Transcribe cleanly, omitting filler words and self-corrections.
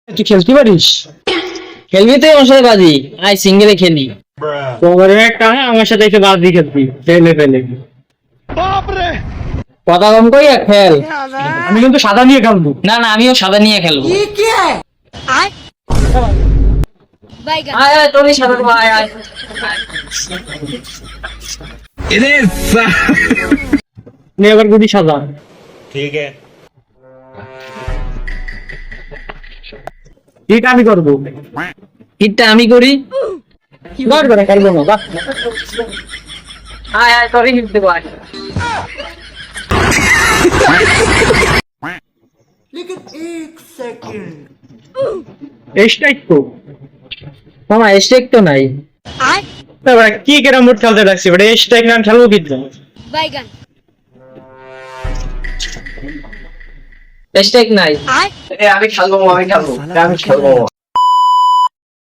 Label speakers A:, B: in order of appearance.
A: তুই খেলতে পারিস?
B: খেলবি তুই আমার সাথে বাজি? আয় সিঙ্গেলে খেলি।
A: তোমার একটা হয় আমার সাথে একটু বাদ দিয়ে খেলবি ফেলে ফেলে।
B: কথা কম কইয়া খেল।
A: আমি কিন্তু সাদা নিয়ে খেলবো।
B: না না, আমিও সাদা নিয়ে খেলবো।
C: বাইগান
B: আয় আয়, তোরই সাদা দেবো, আয় আয়।
A: নে এবার গুটি সাদা।
D: ठीक है।
A: ঠিক আমি করবো।
B: হিটটা আমি করি।
A: দর করে খেলবো না বাহ।
B: আয় আয়, তোরই হিট দেবো, আয়।
A: এসটাই তো।
B: মামা স্টেক তো নাই।
A: এবার কি কেরাম মোট খেলতে লাগছে এবার এসটাই না খেলবো কিন্তু।
C: বাইগান
B: স্টেক নাই।
A: আমি খেলবো আমি খেলবো।